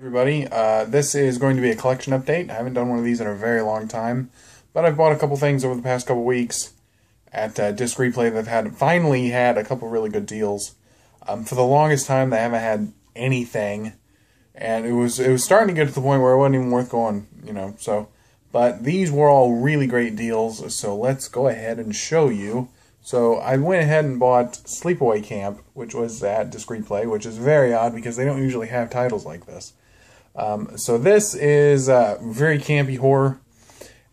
Everybody, this is going to be a collection update. I haven't done one of these in a very long time, but I've bought a couple things over the past couple weeks at Disc Replay that have finally had a couple really good deals. For the longest time, they haven't had anything, and it was starting to get to the point where it wasn't even worth going, but these were all really great deals, so let's go ahead and show you. So I went ahead and bought Sleepaway Camp, which was at Disc Replay, which is very odd because they don't usually have titles like this. So this is very campy horror,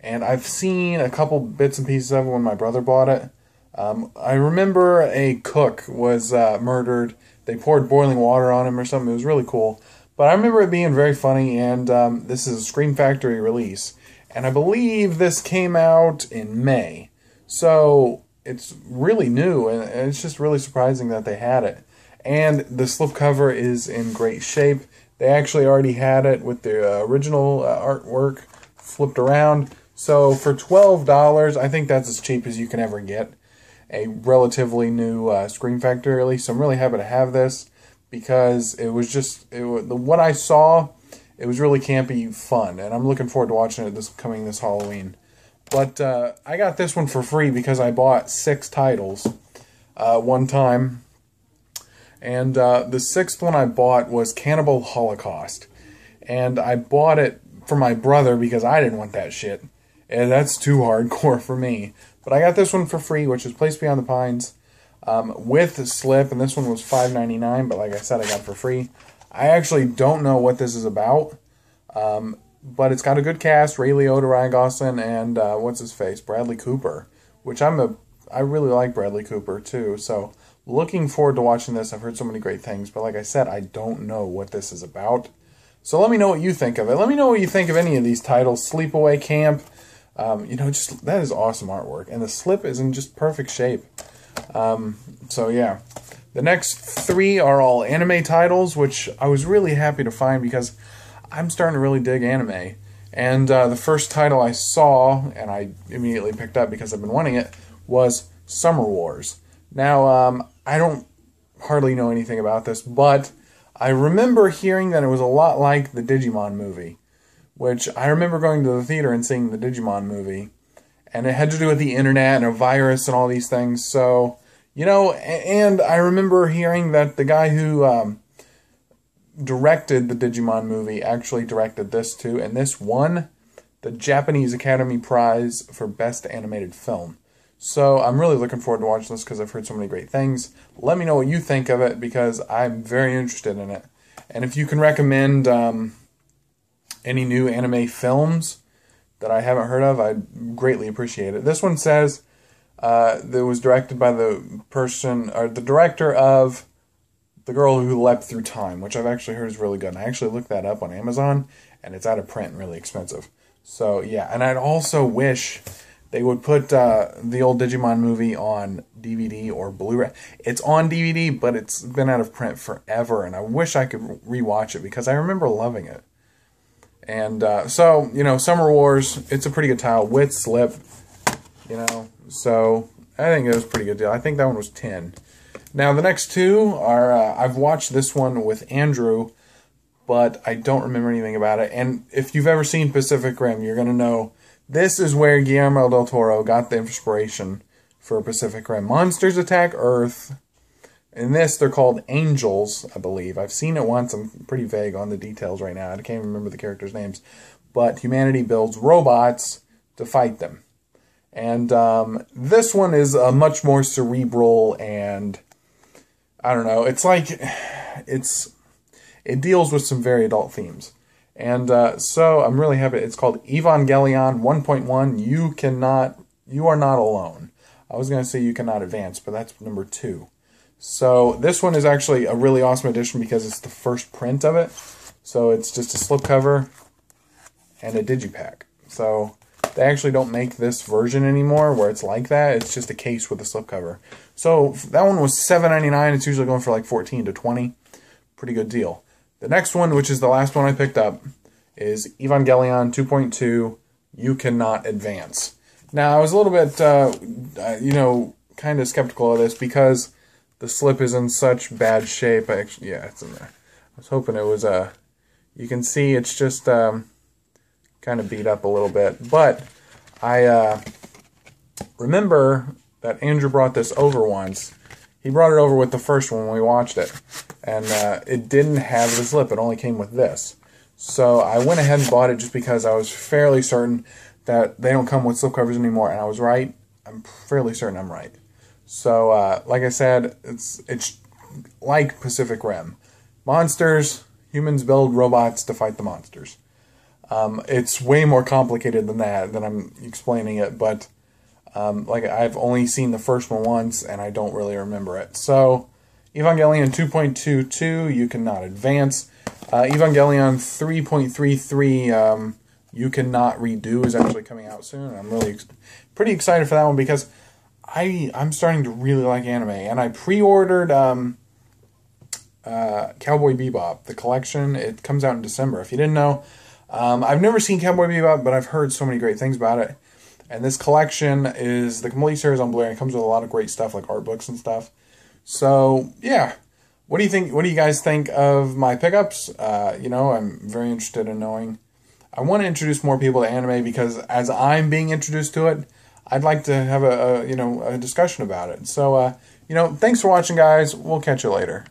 and I've seen a couple bits and pieces of it when my brother bought it. I remember a cook was murdered. They poured boiling water on him or something. It was really cool. But I remember it being very funny, and this is a Scream Factory release. And I believe this came out in May. So it's really new, and it's just really surprising that they had it. And the slipcover is in great shape. They actually already had it with the original artwork flipped around. So for $12, I think that's as cheap as you can ever get a relatively new Scream Factory release. So I'm really happy to have this because it was just, what I saw, it was really campy fun. And I'm looking forward to watching it this Halloween. But I got this one for free because I bought 6 titles one time. And the 6th one I bought was Cannibal Holocaust. And I bought it for my brother because I didn't want that shit. And that's too hardcore for me. But I got this one for free, which is Place Beyond the Pines, with the slip. And this one was $5.99, but like I said, I got it for free. I actually don't know what this is about. But it's got a good cast: Ray Liotta, Ryan Gosling, and what's his face, Bradley Cooper. Which I really like Bradley Cooper too. So looking forward to watching this. I've heard so many great things, but like I said, I don't know what this is about. So let me know what you think of it. Let me know what you think of any of these titles. Sleepaway Camp, just that is awesome artwork, and the slip is in just perfect shape. So yeah, the next 3 are all anime titles, which I was really happy to find because I'm starting to really dig anime. And the first title I saw, and I immediately picked up because I've been wanting it, was Summer Wars. Now, I don't hardly know anything about this, but I remember hearing that it was a lot like the Digimon movie, which I remember going to the theater and seeing the Digimon movie, and it had to do with the internet and a virus and all these things. So, and I remember hearing that the guy who directed the Digimon movie actually directed this too, and this won the Japanese Academy Prize for Best Animated Film. So I'm really looking forward to watching this because I've heard so many great things. Let me know what you think of it because I'm very interested in it. And if you can recommend any new anime films that I haven't heard of, I'd greatly appreciate it. This one says that it was directed by the director of The Girl Who Leapt Through Time, which I've actually heard is really good. And I actually looked that up on Amazon, and it's out of print and really expensive. So yeah, and I'd also wish they would put the old Digimon movie on DVD or Blu-ray. It's on DVD, but it's been out of print forever, and I wish I could rewatch it because I remember loving it. And so, Summer Wars, it's a pretty good title with slip, so I think it was a pretty good deal. I think that one was 10. Now, the next 2 are, I've watched this one with Andrew, but I don't remember anything about it. And if you've ever seen Pacific Rim, you're going to know this is where Guillermo del Toro got the inspiration for Pacific Rim. Monsters attack Earth. In this, they're called angels, I believe. I've seen it once. I'm pretty vague on the details right now. I can't remember the characters' names. But humanity builds robots to fight them. And this one is a much more cerebral and, I don't know, it's like, it deals with some very adult themes. And so I'm really happy. It's called Evangelion 1.1. You are not alone. I was going to say you cannot advance, but that's number 2. So this one is actually a really awesome edition because it's the first print of it. So it's just a slipcover and a digipack. So they actually don't make this version anymore where it's like that. It's just a case with a slipcover. So that one was $7.99. It's usually going for like $14 to $20. Pretty good deal. The next one, which is the last one I picked up, is Evangelion 2.2, You Cannot Advance. Now, I was a little bit, kind of skeptical of this because the slip is in such bad shape. Yeah, it's in there. I was hoping it was You can see it's just kind of beat up a little bit. But I remember that Andrew brought this over once. He brought it over with the first one when we watched it. And it didn't have the slip. It only came with this. So I went ahead and bought it just because I was fairly certain that they don't come with slipcovers anymore. And I was right. I'm fairly certain I'm right. So, like I said, it's like Pacific Rim. Monsters, humans build robots to fight the monsters. It's way more complicated than that, than I'm explaining it, but like I've only seen the first one once, and I don't really remember it. So, Evangelion 2.22, you cannot advance. Evangelion 3.33, you cannot redo, is actually coming out soon. I'm really pretty excited for that one because I'm starting to really like anime, and I pre-ordered Cowboy Bebop, the collection. It comes out in December. If you didn't know, I've never seen Cowboy Bebop, but I've heard so many great things about it. And this collection is the complete series on Blu-Ray. It comes with a lot of great stuff, like art books and stuff. So, yeah. What do you think? What do you guys think of my pickups? You know, I'm very interested in knowing. I want to introduce more people to anime because as I'm being introduced to it, I'd like to have a discussion about it. So, thanks for watching, guys. We'll catch you later.